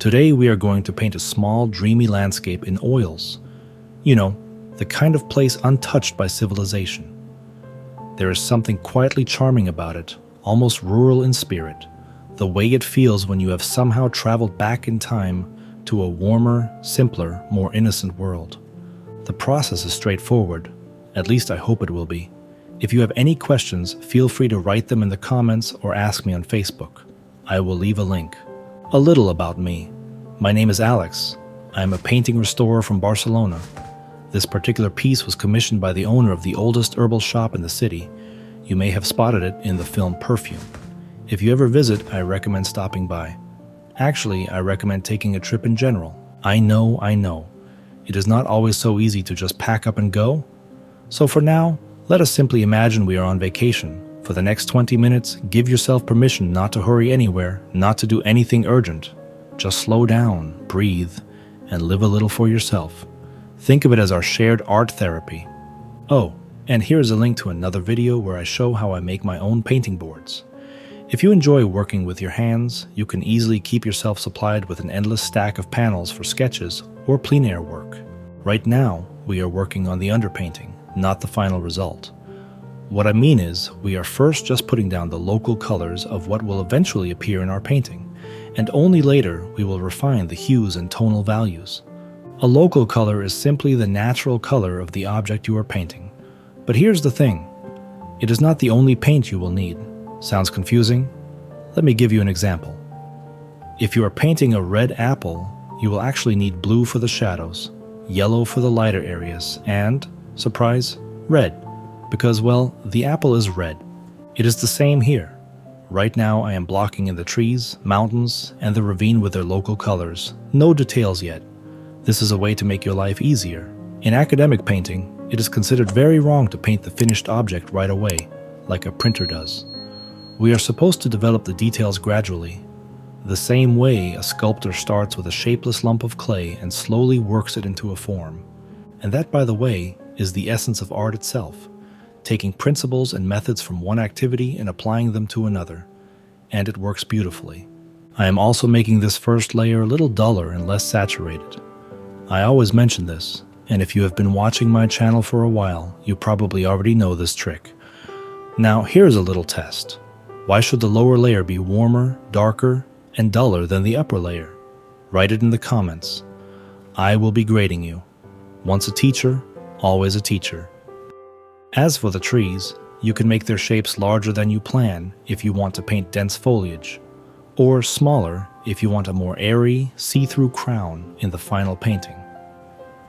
Today we are going to paint a small, dreamy landscape in oils. You know, the kind of place untouched by civilization. There is something quietly charming about it, almost rural in spirit, the way it feels when you have somehow traveled back in time to a warmer, simpler, more innocent world. The process is straightforward, at least I hope it will be. If you have any questions, feel free to write them in the comments or ask me on Facebook. I will leave a link. A little about me. My name is Alex. I am a painting restorer from Barcelona. This particular piece was commissioned by the owner of the oldest herbal shop in the city. You may have spotted it in the film Perfume. If you ever visit, I recommend stopping by. Actually, I recommend taking a trip in general. I know. It is not always so easy to just pack up and go. So for now, let us simply imagine we are on vacation. For the next 20 minutes, give yourself permission not to hurry anywhere, not to do anything urgent. Just slow down, breathe, and live a little for yourself. Think of it as our shared art therapy. Oh, and here is a link to another video where I show how I make my own painting boards. If you enjoy working with your hands, you can easily keep yourself supplied with an endless stack of panels for sketches or plein air work. Right now, we are working on the underpainting, not the final result. What I mean is, we are first just putting down the local colors of what will eventually appear in our painting, and only later we will refine the hues and tonal values. A local color is simply the natural color of the object you are painting. But here's the thing, it is not the only paint you will need. Sounds confusing? Let me give you an example. If you are painting a red apple, you will actually need blue for the shadows, yellow for the lighter areas, and, surprise, red. Because, well, the apple is red. It is the same here. Right now I am blocking in the trees, mountains, and the ravine with their local colors. No details yet. This is a way to make your life easier. In academic painting, it is considered very wrong to paint the finished object right away, like a printer does. We are supposed to develop the details gradually. The same way a sculptor starts with a shapeless lump of clay and slowly works it into a form. And that, by the way, is the essence of art itself. Taking principles and methods from one activity and applying them to another. And it works beautifully. I am also making this first layer a little duller and less saturated. I always mention this, and if you have been watching my channel for a while, you probably already know this trick. Now here's a little test. Why should the lower layer be warmer, darker, and duller than the upper layer? Write it in the comments. I will be grading you. Once a teacher, always a teacher. As for the trees, you can make their shapes larger than you plan if you want to paint dense foliage, or smaller if you want a more airy, see-through crown in the final painting.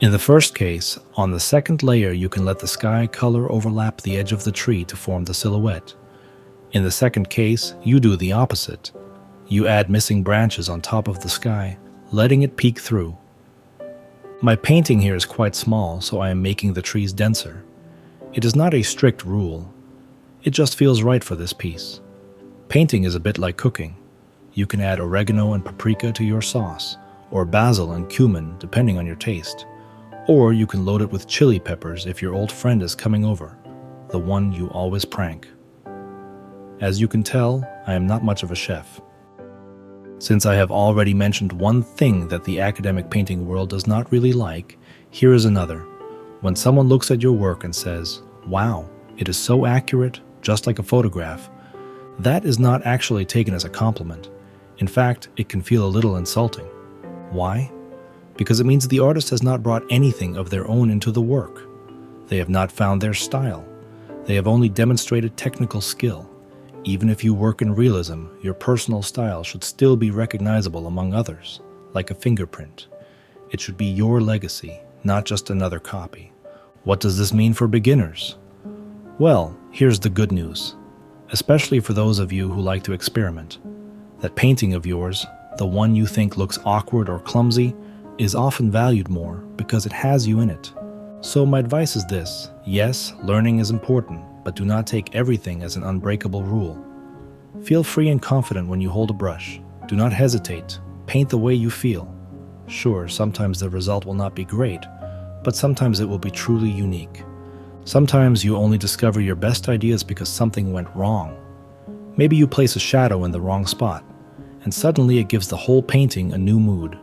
In the first case, on the second layer you can let the sky color overlap the edge of the tree to form the silhouette. In the second case, you do the opposite. You add missing branches on top of the sky, letting it peek through. My painting here is quite small, so I am making the trees denser. It is not a strict rule. It just feels right for this piece. Painting is a bit like cooking. You can add oregano and paprika to your sauce, or basil and cumin depending on your taste. Or you can load it with chili peppers if your old friend is coming over, the one you always prank. As you can tell, I am not much of a chef. Since I have already mentioned one thing that the academic painting world does not really like, here is another. When someone looks at your work and says, "Wow, it is so accurate, just like a photograph," that is not actually taken as a compliment. In fact, it can feel a little insulting. Why? Because it means the artist has not brought anything of their own into the work. They have not found their style. They have only demonstrated technical skill. Even if you work in realism, your personal style should still be recognizable among others, like a fingerprint. It should be your legacy, not just another copy. What does this mean for beginners? Well, here's the good news, especially for those of you who like to experiment. That painting of yours, the one you think looks awkward or clumsy, is often valued more because it has you in it. So my advice is this: yes, learning is important, but do not take everything as an unbreakable rule. Feel free and confident when you hold a brush. Do not hesitate. Paint the way you feel. Sure, sometimes the result will not be great, but sometimes it will be truly unique. Sometimes you only discover your best ideas because something went wrong. Maybe you place a shadow in the wrong spot, and suddenly it gives the whole painting a new mood.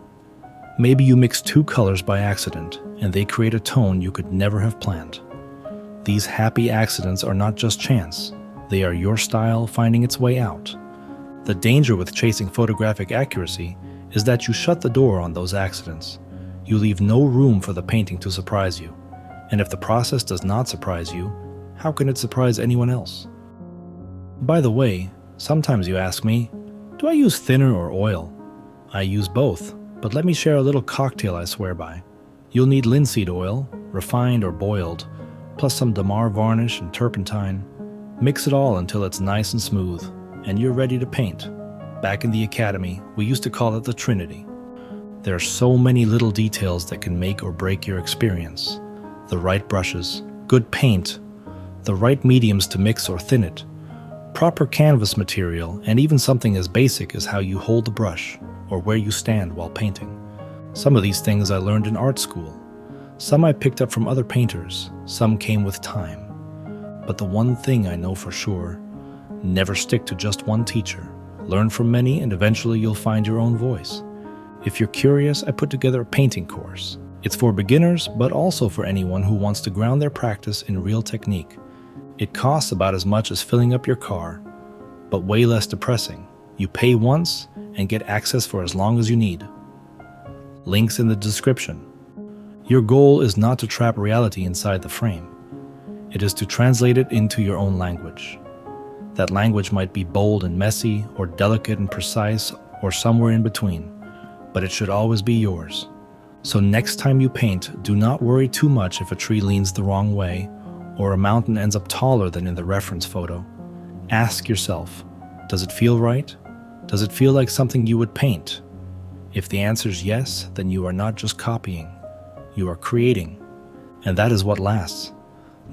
Maybe you mix two colors by accident, and they create a tone you could never have planned. These happy accidents are not just chance, they are your style finding its way out. The danger with chasing photographic accuracy is that you shut the door on those accidents. You leave no room for the painting to surprise you. And if the process does not surprise you, how can it surprise anyone else? By the way, sometimes you ask me, do I use thinner or oil? I use both, but let me share a little cocktail I swear by. You'll need linseed oil, refined or boiled, plus some damar varnish and turpentine. Mix it all until it's nice and smooth, and you're ready to paint. Back in the academy, we used to call it the Trinity. There are so many little details that can make or break your experience. The right brushes, good paint, the right mediums to mix or thin it, proper canvas material, and even something as basic as how you hold the brush or where you stand while painting. Some of these things I learned in art school. Some I picked up from other painters, some came with time. But the one thing I know for sure, never stick to just one teacher. Learn from many and eventually you'll find your own voice. If you're curious, I put together a painting course. It's for beginners, but also for anyone who wants to ground their practice in real technique. It costs about as much as filling up your car, but way less depressing. You pay once and get access for as long as you need. Links in the description. Your goal is not to trap reality inside the frame. It is to translate it into your own language. That language might be bold and messy, or delicate and precise, or somewhere in between, but it should always be yours. So next time you paint, do not worry too much if a tree leans the wrong way, or a mountain ends up taller than in the reference photo. Ask yourself, does it feel right? Does it feel like something you would paint? If the answer is yes, then you are not just copying, you are creating. And that is what lasts.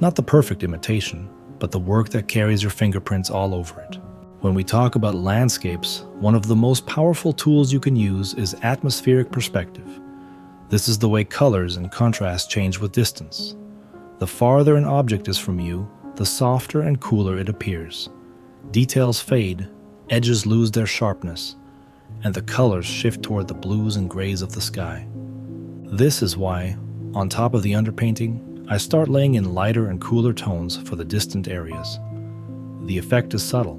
Not the perfect imitation, but the work that carries your fingerprints all over it. When we talk about landscapes, one of the most powerful tools you can use is atmospheric perspective. This is the way colors and contrast change with distance. The farther an object is from you, the softer and cooler it appears. Details fade, edges lose their sharpness, and the colors shift toward the blues and grays of the sky. This is why, on top of the underpainting, I start laying in lighter and cooler tones for the distant areas. The effect is subtle,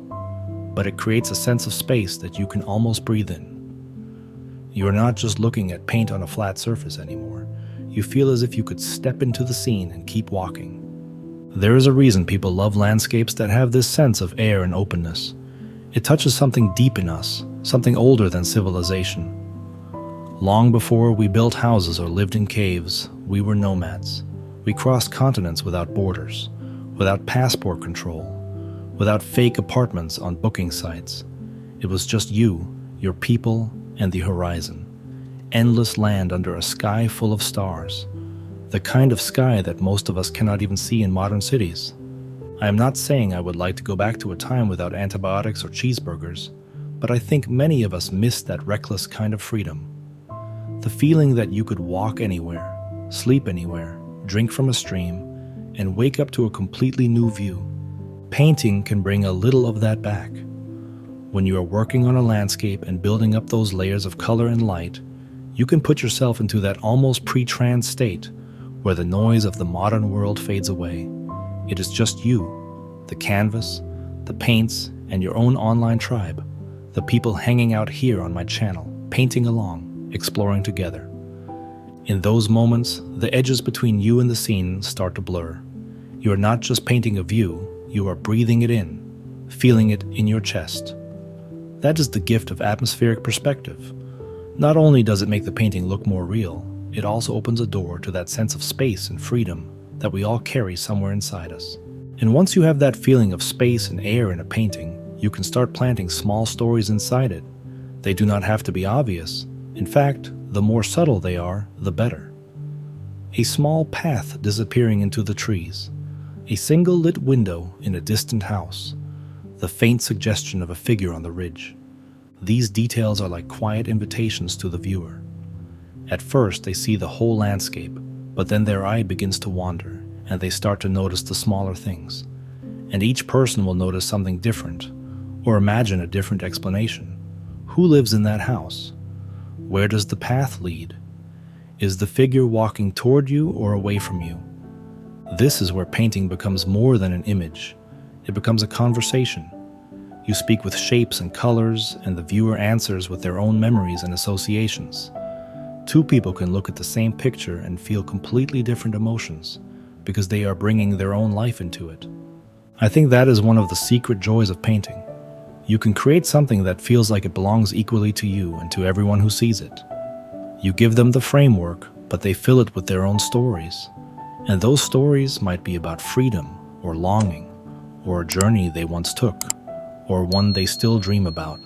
but it creates a sense of space that you can almost breathe in. You are not just looking at paint on a flat surface anymore. You feel as if you could step into the scene and keep walking. There is a reason people love landscapes that have this sense of air and openness. It touches something deep in us, something older than civilization. Long before we built houses or lived in caves, we were nomads. We crossed continents without borders, without passport control, without fake apartments on booking sites. It was just you, your people, and the horizon. Endless land under a sky full of stars. The kind of sky that most of us cannot even see in modern cities. I am not saying I would like to go back to a time without antibiotics or cheeseburgers, but I think many of us miss that reckless kind of freedom. The feeling that you could walk anywhere, sleep anywhere, drink from a stream, and wake up to a completely new view. Painting can bring a little of that back. When you are working on a landscape and building up those layers of color and light, you can put yourself into that almost pre-trance state where the noise of the modern world fades away. It is just you, the canvas, the paints, and your own online tribe, the people hanging out here on my channel, painting along, exploring together. In those moments, the edges between you and the scene start to blur. You are not just painting a view, you are breathing it in, feeling it in your chest. That is the gift of atmospheric perspective. Not only does it make the painting look more real, it also opens a door to that sense of space and freedom that we all carry somewhere inside us. And once you have that feeling of space and air in a painting, you can start planting small stories inside it. They do not have to be obvious. In fact, the more subtle they are, the better. A small path disappearing into the trees, a single lit window in a distant house, the faint suggestion of a figure on the ridge. These details are like quiet invitations to the viewer. At first, they see the whole landscape, but then their eye begins to wander, and they start to notice the smaller things. And each person will notice something different, or imagine a different explanation. Who lives in that house? Where does the path lead? Is the figure walking toward you or away from you? This is where painting becomes more than an image. It becomes a conversation. You speak with shapes and colors, and the viewer answers with their own memories and associations. Two people can look at the same picture and feel completely different emotions because they are bringing their own life into it. I think that is one of the secret joys of painting. You can create something that feels like it belongs equally to you and to everyone who sees it. You give them the framework, but they fill it with their own stories. And those stories might be about freedom, or longing, or a journey they once took, or one they still dream about.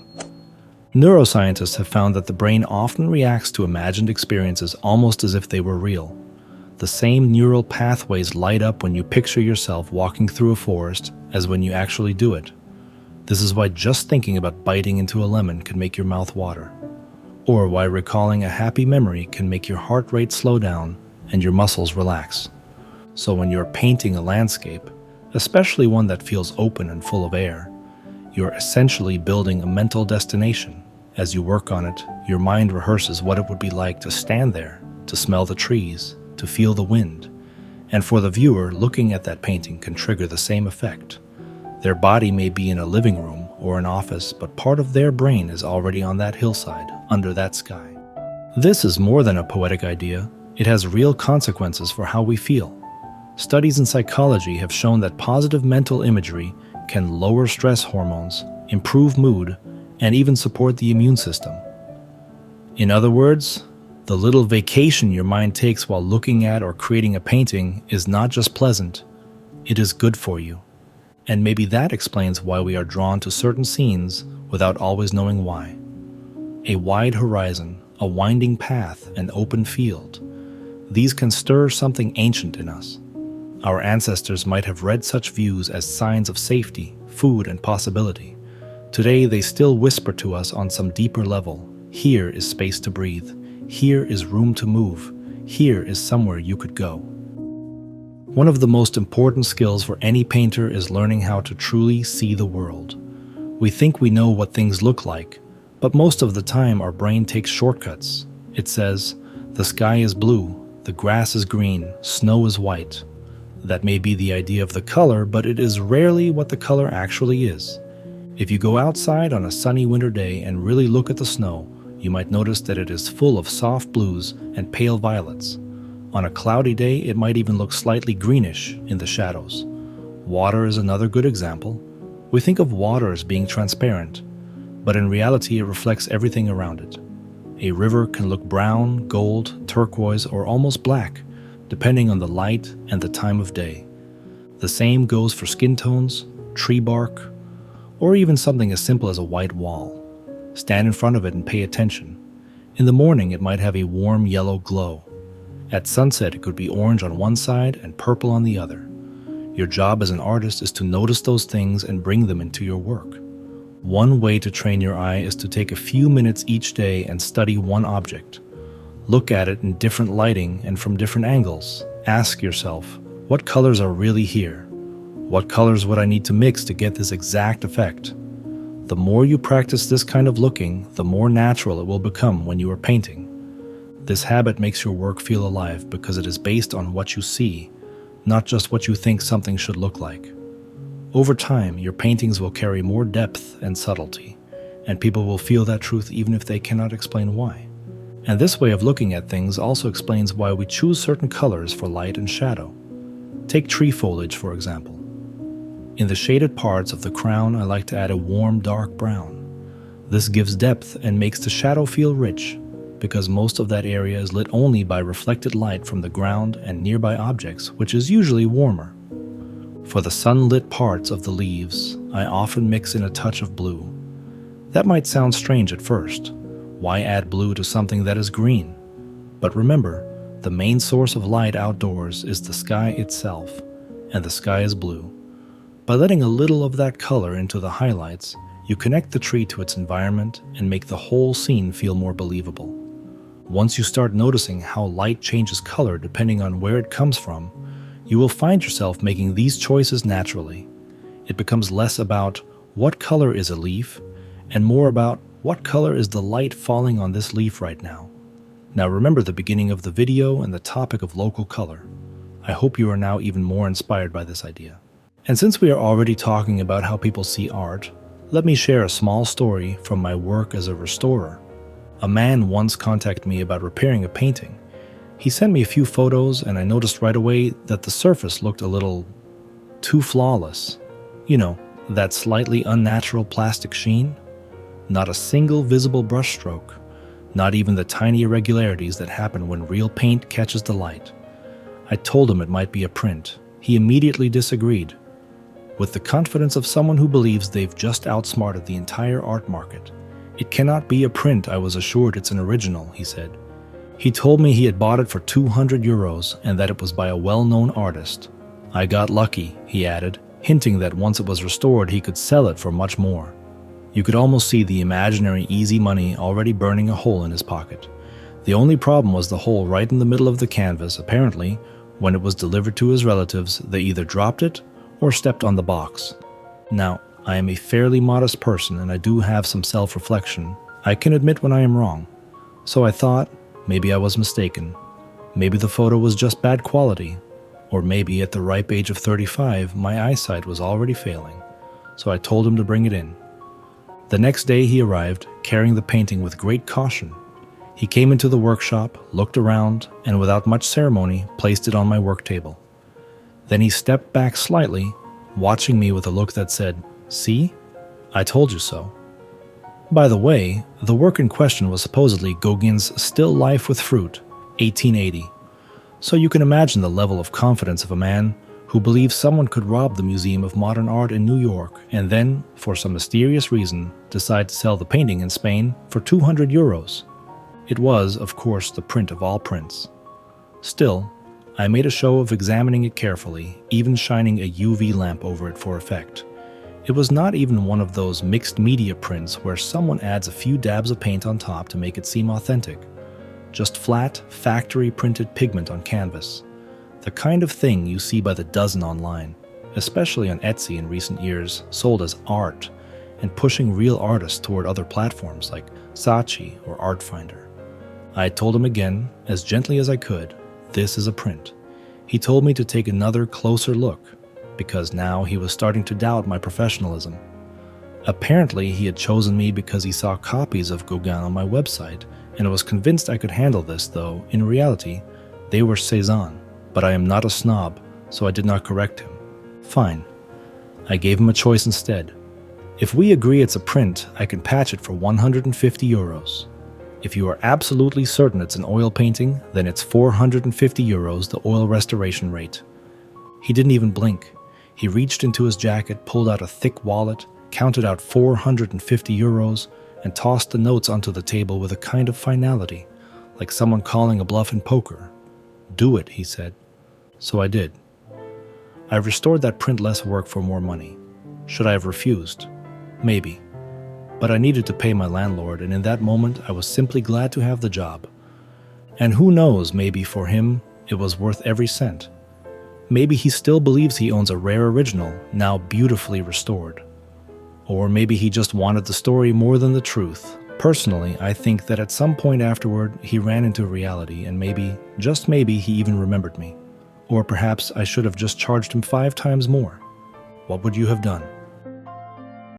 Neuroscientists have found that the brain often reacts to imagined experiences almost as if they were real. The same neural pathways light up when you picture yourself walking through a forest as when you actually do it. This is why just thinking about biting into a lemon can make your mouth water, or why recalling a happy memory can make your heart rate slow down and your muscles relax. So when you're painting a landscape, especially one that feels open and full of air, you're essentially building a mental destination. As you work on it, your mind rehearses what it would be like to stand there, to smell the trees, to feel the wind. And for the viewer, looking at that painting can trigger the same effect. Their body may be in a living room or an office, but part of their brain is already on that hillside, under that sky. This is more than a poetic idea. It has real consequences for how we feel. Studies in psychology have shown that positive mental imagery can lower stress hormones, improve mood, and even support the immune system. In other words, the little vacation your mind takes while looking at or creating a painting is not just pleasant, it is good for you. And maybe that explains why we are drawn to certain scenes without always knowing why. A wide horizon, a winding path, an open field. These can stir something ancient in us. Our ancestors might have read such views as signs of safety, food, and possibility. Today, they still whisper to us on some deeper level, here is space to breathe, here is room to move, here is somewhere you could go. One of the most important skills for any painter is learning how to truly see the world. We think we know what things look like, but most of the time our brain takes shortcuts. It says, the sky is blue, the grass is green, snow is white. That may be the idea of the color, but it is rarely what the color actually is. If you go outside on a sunny winter day and really look at the snow, you might notice that it is full of soft blues and pale violets. On a cloudy day, it might even look slightly greenish in the shadows. Water is another good example. We think of water as being transparent, but in reality it reflects everything around it. A river can look brown, gold, turquoise, or almost black, depending on the light and the time of day. The same goes for skin tones, tree bark, or even something as simple as a white wall. Stand in front of it and pay attention. In the morning, it might have a warm yellow glow. At sunset, it could be orange on one side and purple on the other. Your job as an artist is to notice those things and bring them into your work. One way to train your eye is to take a few minutes each day and study one object. Look at it in different lighting and from different angles. Ask yourself, what colors are really here? What colors would I need to mix to get this exact effect? The more you practice this kind of looking, the more natural it will become when you are painting. This habit makes your work feel alive because it is based on what you see, not just what you think something should look like. Over time, your paintings will carry more depth and subtlety, and people will feel that truth even if they cannot explain why. And this way of looking at things also explains why we choose certain colors for light and shadow. Take tree foliage, for example. In the shaded parts of the crown, I like to add a warm dark brown. This gives depth and makes the shadow feel rich, because most of that area is lit only by reflected light from the ground and nearby objects, which is usually warmer. For the sunlit parts of the leaves, I often mix in a touch of blue. That might sound strange at first. Why add blue to something that is green? But remember, the main source of light outdoors is the sky itself, and the sky is blue. By letting a little of that color into the highlights, you connect the tree to its environment and make the whole scene feel more believable. Once you start noticing how light changes color depending on where it comes from, you will find yourself making these choices naturally. It becomes less about what color is a leaf and more about What color is the light falling on this leaf right now? Now remember the beginning of the video and the topic of local color. I hope you are now even more inspired by this idea. And since we are already talking about how people see art, let me share a small story from my work as a restorer. A man once contacted me about repairing a painting. He sent me a few photos and I noticed right away that the surface looked a little too flawless. You know, that slightly unnatural plastic sheen. Not a single visible brushstroke. Not even the tiny irregularities that happen when real paint catches the light. I told him it might be a print. He immediately disagreed. With the confidence of someone who believes they've just outsmarted the entire art market. It cannot be a print, I was assured it's an original, he said. He told me he had bought it for 200 euros and that it was by a well-known artist. I got lucky, he added, hinting that once it was restored he could sell it for much more. You could almost see the imaginary easy money already burning a hole in his pocket. The only problem was the hole right in the middle of the canvas. Apparently, when it was delivered to his relatives, they either dropped it or stepped on the box. Now, I am a fairly modest person and I do have some self-reflection. I can admit when I am wrong. So I thought, maybe I was mistaken. Maybe the photo was just bad quality. Or maybe at the ripe age of 35, my eyesight was already failing. So I told him to bring it in. The next day he arrived, carrying the painting with great caution. He came into the workshop, looked around, and without much ceremony, placed it on my work table. Then he stepped back slightly, watching me with a look that said, "See? I told you so." By the way, the work in question was supposedly Gauguin's Still Life with Fruit, 1880. So you can imagine the level of confidence of a man who believes someone could rob the Museum of Modern Art in New York and then, for some mysterious reason, decide to sell the painting in Spain for 200 euros. It was, of course, the print of all prints. Still, I made a show of examining it carefully, even shining a UV lamp over it for effect. It was not even one of those mixed media prints where someone adds a few dabs of paint on top to make it seem authentic. Just flat, factory-printed pigment on canvas. The kind of thing you see by the dozen online, especially on Etsy in recent years, sold as art and pushing real artists toward other platforms like Saatchi or Artfinder. I told him again, as gently as I could, this is a print. He told me to take another closer look, because now he was starting to doubt my professionalism. Apparently, he had chosen me because he saw copies of Gauguin on my website and was convinced I could handle this, though, in reality, they were Cézanne. But I am not a snob, so I did not correct him. Fine. I gave him a choice instead. If we agree it's a print, I can patch it for 150 euros. If you are absolutely certain it's an oil painting, then it's 450 euros, the oil restoration rate. He didn't even blink. He reached into his jacket, pulled out a thick wallet, counted out 450 euros, and tossed the notes onto the table with a kind of finality, like someone calling a bluff in poker. "Do it," he said. So I did. I restored that print less work for more money. Should I have refused? Maybe. But I needed to pay my landlord, and in that moment I was simply glad to have the job. And who knows, maybe for him it was worth every cent. Maybe he still believes he owns a rare original, now beautifully restored. Or maybe he just wanted the story more than the truth. Personally, I think that at some point afterward, he ran into reality and maybe, just maybe, he even remembered me. Or perhaps I should have just charged him 5 times more. What would you have done?